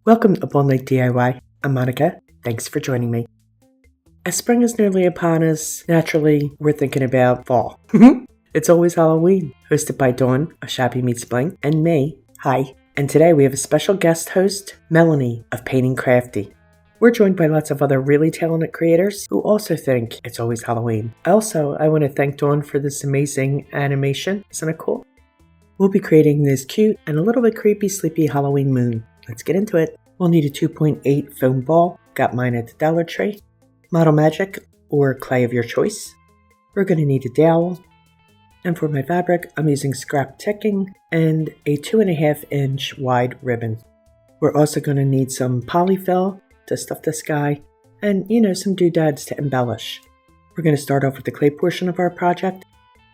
Welcome to All Night DIY. I'm Monica. Thanks for joining me. As spring is nearly upon us, naturally, we're thinking about fall. It's always Halloween, hosted by Dawn of Shabby Meets Bling, and me, hi. And today we have a special guest host, Melonee of Painting Crafty. We're joined by lots of other really talented creators who also think it's always Halloween. I want to thank Dawn for this amazing animation. Isn't it cool? We'll be creating this cute and a little bit creepy, sleepy Halloween moon. Let's get into it. We'll need a 2.8 foam ball, got mine at the Dollar Tree, Model Magic or clay of your choice. We're going to need a dowel, and for my fabric I'm using scrap ticking and a 2.5 inch wide ribbon. We're also going to need some polyfill to stuff the sky and some doodads to embellish. We're going to start off with the clay portion of our project,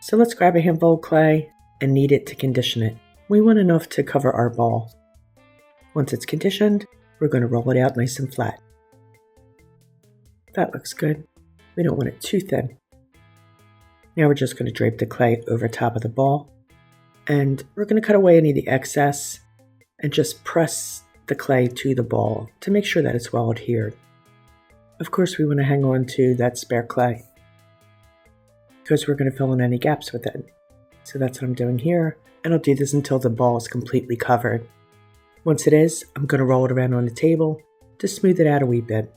so let's grab a handful of clay and knead it to condition it. We want enough to cover our ball. Once it's conditioned, we're going to roll it out nice and flat. That looks good. We don't want it too thin. Now we're just going to drape the clay over top of the ball, and we're going to cut away any of the excess and just press the clay to the ball to make sure that it's well adhered. Of course, we want to hang on to that spare clay because we're going to fill in any gaps with it. So that's what I'm doing here, and I'll do this until the ball is completely covered. Once it is, I'm going to roll it around on the table to smooth it out a wee bit.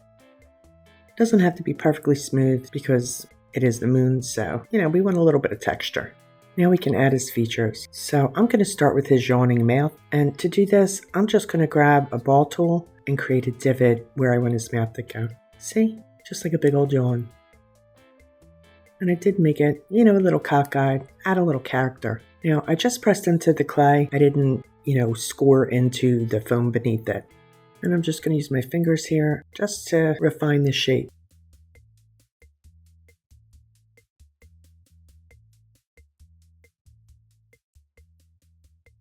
It doesn't have to be perfectly smooth because it is the moon, so we want a little bit of texture. Now we can add his features. So I'm going to start with his yawning mouth, and to do this, I'm just going to grab a ball tool and create a divot where I want his mouth to go. See? Just like a big old yawn. And I did make it, a little cockeyed, add a little character. Now, I just pressed into the clay. I didn't score into the foam beneath it. And I'm just going to use my fingers here just to refine the shape.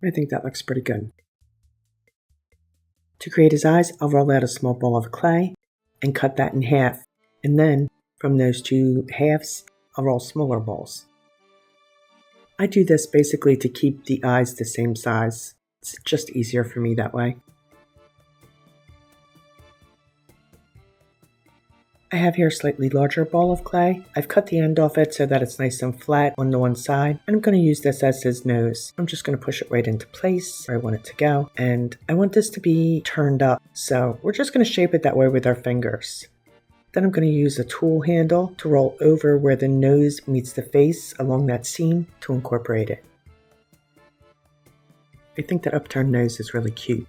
I think that looks pretty good. To create his eyes, I'll roll out a small ball of clay and cut that in half. And then from those two halves, I'll roll smaller balls. I do this basically to keep the eyes the same size. It's just easier for me that way. I have here a slightly larger ball of clay. I've cut the end off it so that it's nice and flat on the one side. And I'm going to use this as his nose. I'm just going to push it right into place where I want it to go. And I want this to be turned up. So we're just going to shape it that way with our fingers. Then I'm going to use a tool handle to roll over where the nose meets the face along that seam to incorporate it. I think that upturned nose is really cute.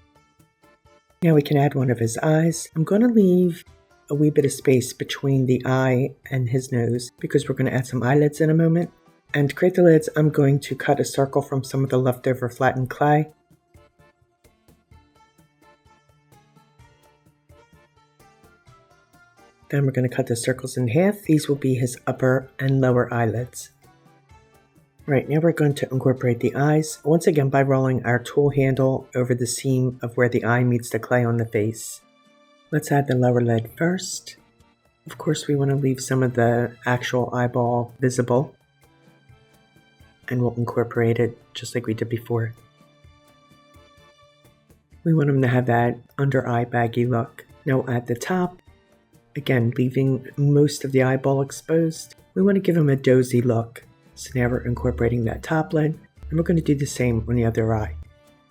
Now we can add one of his eyes. I'm going to leave a wee bit of space between the eye and his nose because we're going to add some eyelids in a moment. And to create the lids, I'm going to cut a circle from some of the leftover flattened clay. Then we're going to cut the circles in half. These will be his upper and lower eyelids. Right, now we're going to incorporate the eyes, once again by rolling our tool handle over the seam of where the eye meets the clay on the face. Let's add the lower lid first. Of course, we want to leave some of the actual eyeball visible. And we'll incorporate it just like we did before. We want him to have that under eye baggy look. Now at the top, again, leaving most of the eyeball exposed, we want to give him a dozy look. So now we're incorporating that top lid, and we're going to do the same on the other eye.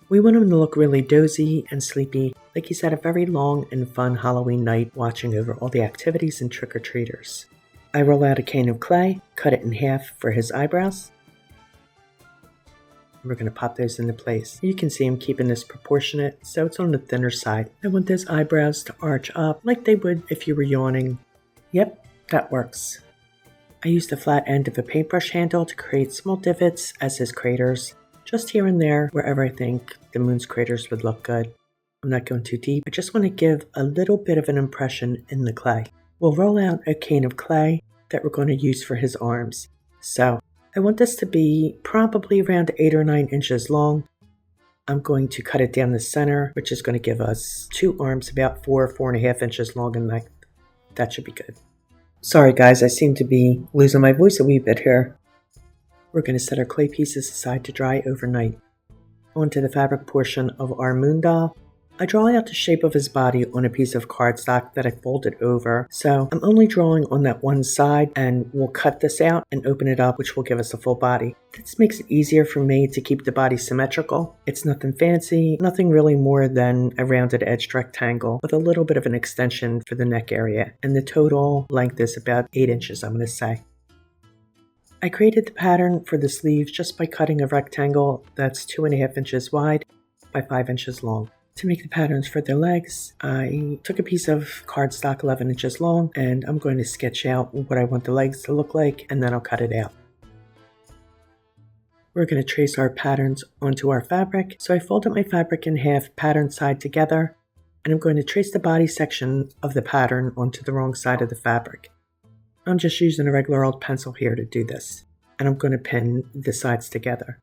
We want him to look really dozy and sleepy, like he's had a very long and fun Halloween night watching over all the activities and trick-or-treaters. I roll out a cane of clay, cut it in half for his eyebrows. We're going to pop those into place. You can see I'm keeping this proportionate, so it's on the thinner side. I want those eyebrows to arch up like they would if you were yawning. Yep, that works. I used the flat end of a paintbrush handle to create small divots as his craters, just here and there wherever I think the moon's craters would look good. I'm not going too deep, I just want to give a little bit of an impression in the clay. We'll roll out a cane of clay that we're going to use for his arms. So I want this to be probably around 8 or 9 inches long. I'm going to cut it down the center, which is going to give us 2 arms about 4.5 inches long in length. That should be good. Sorry guys, I seem to be losing my voice a wee bit here. We're going to set our clay pieces aside to dry overnight. Onto the fabric portion of our moon doll, I draw out the shape of his body on a piece of cardstock that I folded over, so I'm only drawing on that one side, and we'll cut this out and open it up, which will give us a full body. This makes it easier for me to keep the body symmetrical. It's nothing fancy, nothing really more than a rounded edged rectangle with a little bit of an extension for the neck area, and the total length is about 8 inches, I'm going to say. I created the pattern for the sleeves just by cutting a rectangle that's 2.5 inches wide by 5 inches long. To make the patterns for their legs, I took a piece of cardstock 11 inches long, and I'm going to sketch out what I want the legs to look like, and then I'll cut it out. We're going to trace our patterns onto our fabric, so I folded my fabric in half, pattern side together, and I'm going to trace the body section of the pattern onto the wrong side of the fabric. I'm just using a regular old pencil here to do this, and I'm going to pin the sides together.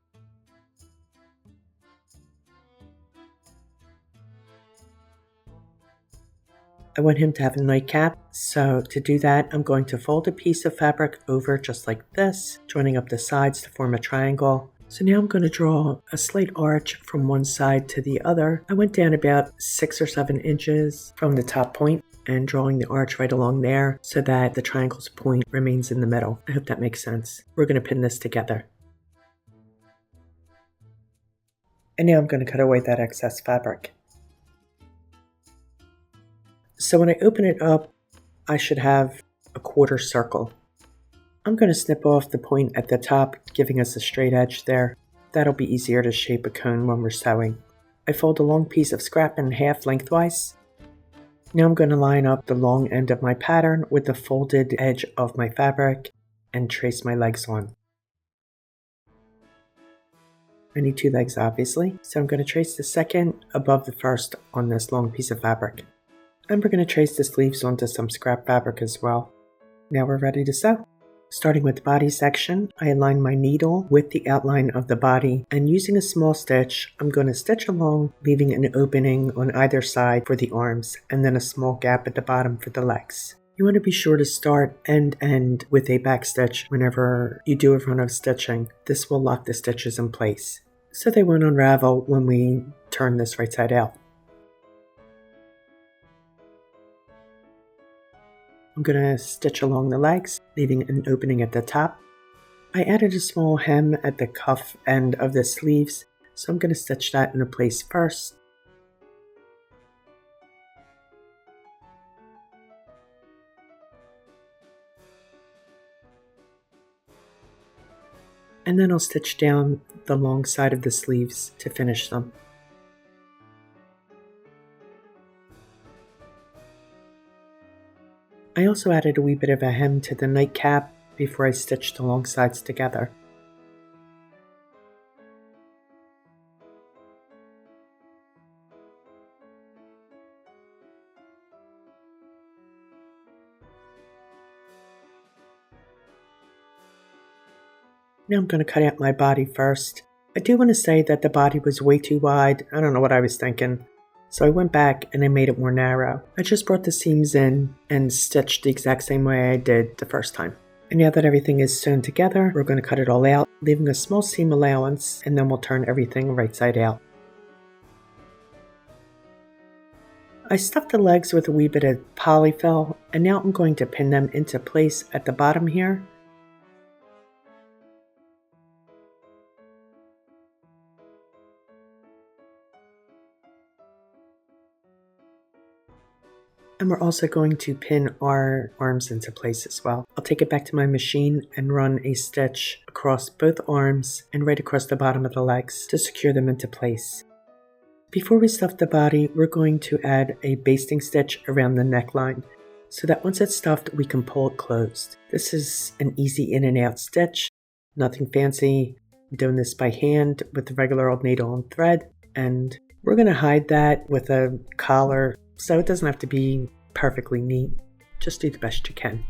I want him to have a nightcap, so to do that, I'm going to fold a piece of fabric over just like this, joining up the sides to form a triangle. So now I'm going to draw a slight arch from one side to the other. I went down about 6 or 7 inches from the top point and drawing the arch right along there so that the triangle's point remains in the middle. I hope that makes sense. We're going to pin this together. And now I'm going to cut away that excess fabric. So when I open it up, I should have a quarter circle. I'm going to snip off the point at the top, giving us a straight edge there. That'll be easier to shape a cone when we're sewing. I fold a long piece of scrap in half lengthwise. Now I'm going to line up the long end of my pattern with the folded edge of my fabric and trace my legs on. I need 2 legs obviously, so I'm going to trace the second above the first on this long piece of fabric. And we're going to trace the sleeves onto some scrap fabric as well. Now we're ready to sew. Starting with the body section, I align my needle with the outline of the body, and using a small stitch, I'm going to stitch along, leaving an opening on either side for the arms, and then a small gap at the bottom for the legs. You want to be sure to start and end with a back stitch whenever you do a run of stitching. This will lock the stitches in place, so they won't unravel when we turn this right side out. I'm going to stitch along the legs, leaving an opening at the top. I added a small hem at the cuff end of the sleeves, so I'm going to stitch that into place first. And then I'll stitch down the long side of the sleeves to finish them. I also added a wee bit of a hem to the nightcap before I stitched the long sides together. Now I'm going to cut out my body first. I do want to say that the body was way too wide. I don't know what I was thinking. So I went back and I made it more narrow. I just brought the seams in and stitched the exact same way I did the first time. And now that everything is sewn together, we're going to cut it all out, leaving a small seam allowance, and then we'll turn everything right side out. I stuffed the legs with a wee bit of Polyfill, and now I'm going to pin them into place at the bottom here. And we're also going to pin our arms into place as well. I'll take it back to my machine and run a stitch across both arms and right across the bottom of the legs to secure them into place. Before we stuff the body, we're going to add a basting stitch around the neckline so that once it's stuffed, we can pull it closed. This is an easy in and out stitch, nothing fancy. I'm doing this by hand with the regular old needle and thread, and we're going to hide that with a collar so it doesn't have to be perfectly neat. Just do the best you can.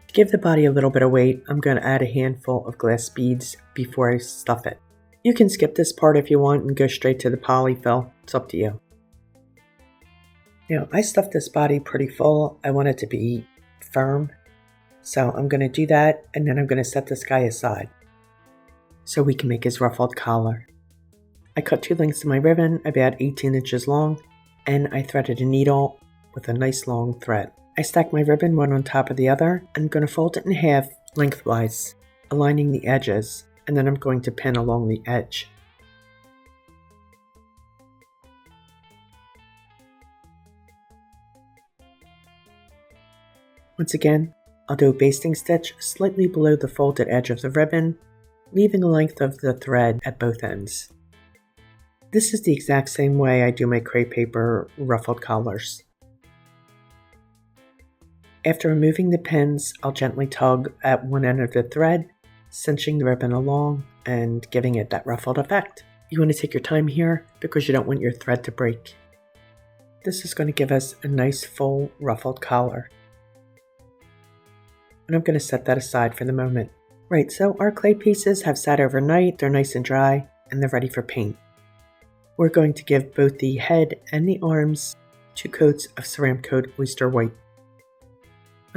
To give the body a little bit of weight, I'm going to add a handful of glass beads before I stuff it. You can skip this part if you want and go straight to the polyfill. It's up to you. Now, I stuffed this body pretty full. I want it to be firm. So I'm going to do that, and then I'm going to set this guy aside so we can make his ruffled collar. I cut 2 lengths of my ribbon about 18 inches long, and I threaded a needle with a nice long thread. I stacked my ribbon one on top of the other. I'm going to fold it in half lengthwise, aligning the edges, and then I'm going to pin along the edge. Once again, I'll do a basting stitch slightly below the folded edge of the ribbon, leaving a length of the thread at both ends. This is the exact same way I do my crepe paper ruffled collars. After removing the pins, I'll gently tug at one end of the thread, cinching the ribbon along and giving it that ruffled effect. You want to take your time here because you don't want your thread to break. This is going to give us a nice full ruffled collar. And I'm going to set that aside for the moment. Right, so our clay pieces have sat overnight, they're nice and dry, and they're ready for paint. We're going to give both the head and the arms 2 coats of Ceramcoat Oyster White.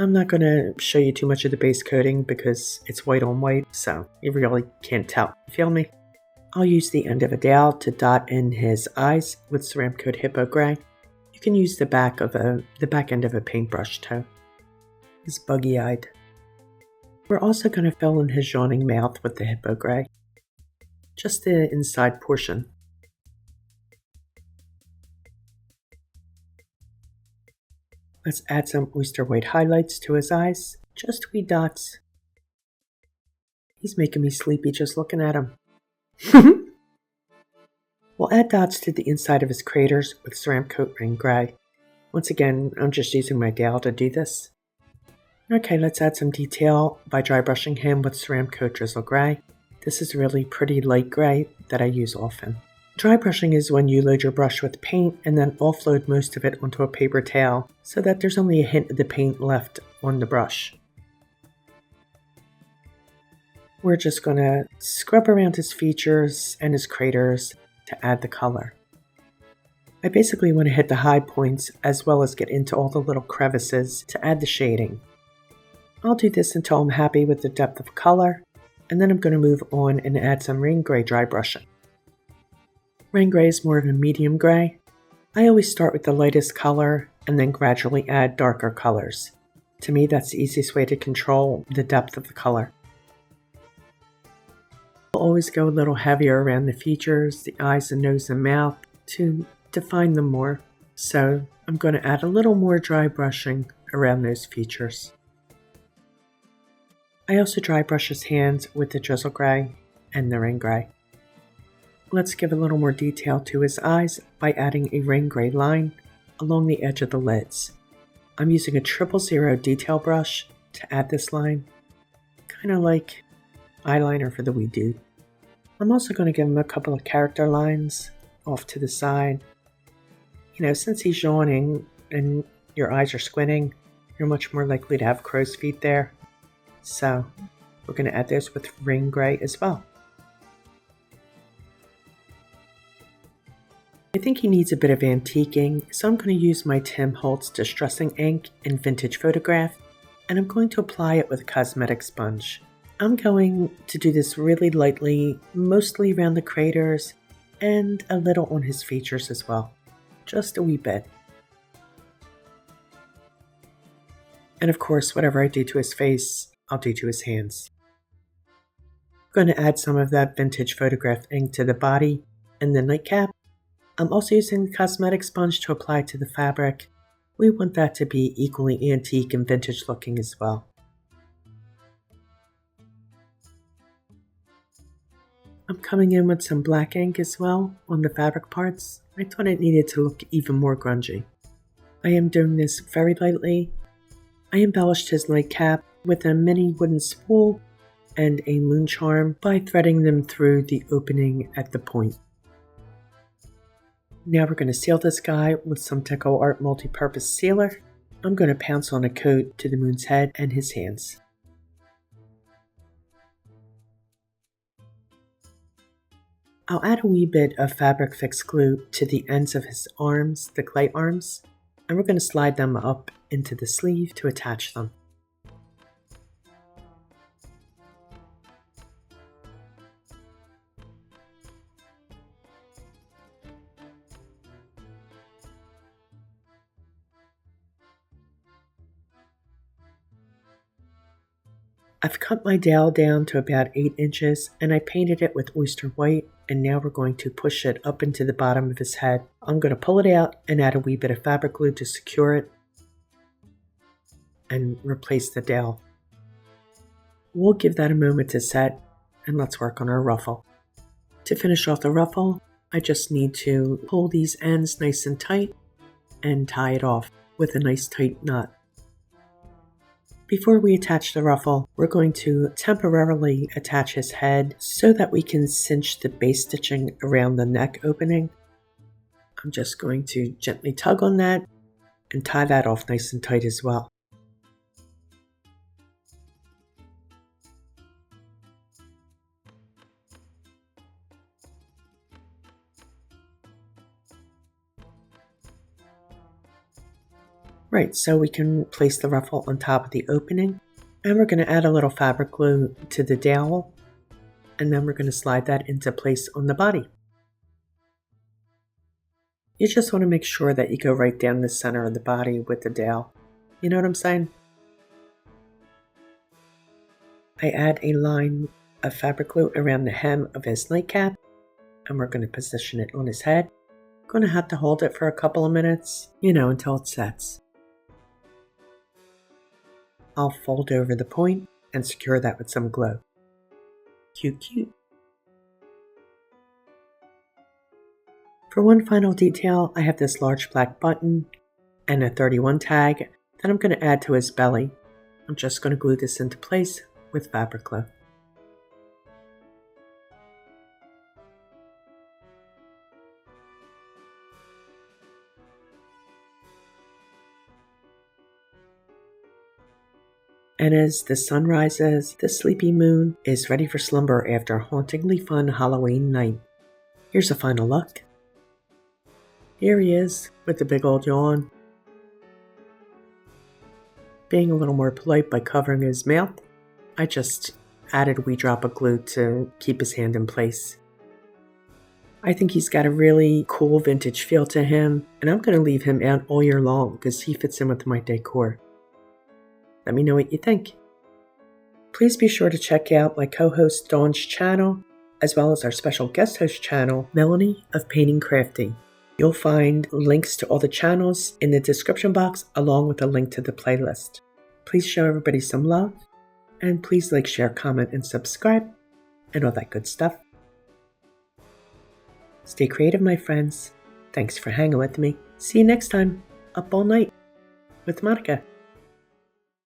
I'm not going to show you too much of the base coating because it's white on white, so you really can't tell. Feel me? I'll use the end of a dowel to dot in his eyes with Ceramcoat Hippo Grey. You can use the back end of a paintbrush too. He's buggy-eyed. We're also going to fill in his yawning mouth with the Hippo Grey. Just the inside portion. Let's add some Oyster White highlights to his eyes, just wee dots. He's making me sleepy just looking at him. We'll add dots to the inside of his craters with Ceramcoat Ring Grey. Once again, I'm just using my dowel to do this. Okay, let's add some detail by dry brushing him with Ceramcoat Drizzle Grey. This is really pretty light gray that I use often. Dry brushing is when you load your brush with paint and then offload most of it onto a paper towel so that there's only a hint of the paint left on the brush. We're just going to scrub around his features and his craters to add the color. I basically want to hit the high points as well as get into all the little crevices to add the shading. I'll do this until I'm happy with the depth of color, and then I'm going to move on and add some rain gray dry brushing. Rain gray is more of a medium gray. I always start with the lightest color and then gradually add darker colors. To me, that's the easiest way to control the depth of the color. I'll always go a little heavier around the features, the eyes and nose and mouth to define them more. So I'm going to add a little more dry brushing around those features. I also dry brush his hands with the Drizzle Grey and the Rain Gray. Let's give a little more detail to his eyes by adding a rain gray line along the edge of the lids. I'm using a 000 detail brush to add this line, kind of like eyeliner for the wee dude. I'm also going to give him a couple of character lines off to the side. You know, since he's yawning and your eyes are squinting, you're much more likely to have crow's feet there. So we're going to add those with rain gray as well. I think he needs a bit of antiquing, so I'm going to use my Tim Holtz Distressing Ink in Vintage Photograph, and I'm going to apply it with a cosmetic sponge. I'm going to do this really lightly, mostly around the craters, and a little on his features as well. Just a wee bit. And of course, whatever I do to his face, I'll do to his hands. I'm going to add some of that Vintage Photograph ink to the body and the nightcap. I'm also using the cosmetic sponge to apply to the fabric. We want that to be equally antique and vintage looking as well. I'm coming in with some black ink as well on the fabric parts. I thought it needed to look even more grungy. I am doing this very lightly. I embellished his nightcap with a mini wooden spool and a moon charm by threading them through the opening at the point. Now we're going to seal this guy with some DecoArt multi-purpose sealer. I'm going to pounce on a coat to the moon's head and his hands. I'll add a wee bit of Fabri Fix glue to the ends of his arms, the clay arms, and we're going to slide them up into the sleeve to attach them. I've cut my dowel down to about 8 inches and I painted it with Oyster White, and now we're going to push it up into the bottom of his head. I'm going to pull it out and add a wee bit of fabric glue to secure it and replace the dowel. We'll give that a moment to set and let's work on our ruffle. To finish off the ruffle, I just need to pull these ends nice and tight and tie it off with a nice tight knot. Before we attach the ruffle, we're going to temporarily attach his head so that we can cinch the base stitching around the neck opening. I'm just going to gently tug on that and tie that off nice and tight as well. Right, so we can place the ruffle on top of the opening, and we're going to add a little fabric glue to the dowel, and then we're going to slide that into place on the body. You just want to make sure that you go right down the center of the body with the dowel. You know what I'm saying? I add a line of fabric glue around the hem of his nightcap, and we're going to position it on his head. Going to have to hold it for a couple of minutes, until it sets. I'll fold over the point and secure that with some glue. Cute. For one final detail, I have this large black button and a 31 tag that I'm going to add to his belly. I'm just going to glue this into place with fabric glue. And as the sun rises, the sleepy moon is ready for slumber after a hauntingly fun Halloween night. Here's a final look. Here he is with the big old yawn. Being a little more polite by covering his mouth, I just added a wee drop of glue to keep his hand in place. I think he's got a really cool vintage feel to him, and I'm going to leave him out all year long because he fits in with my decor. Let me know what you think. Please be sure to check out my co-host Dawn's channel, as well as our special guest host channel, Melonee of Painting Crafty. You'll find links to all the channels in the description box, along with a link to the playlist. Please show everybody some love, and please like, share, comment, and subscribe, and all that good stuff. Stay creative, my friends. Thanks for hanging with me. See you next time, up all night with Monica.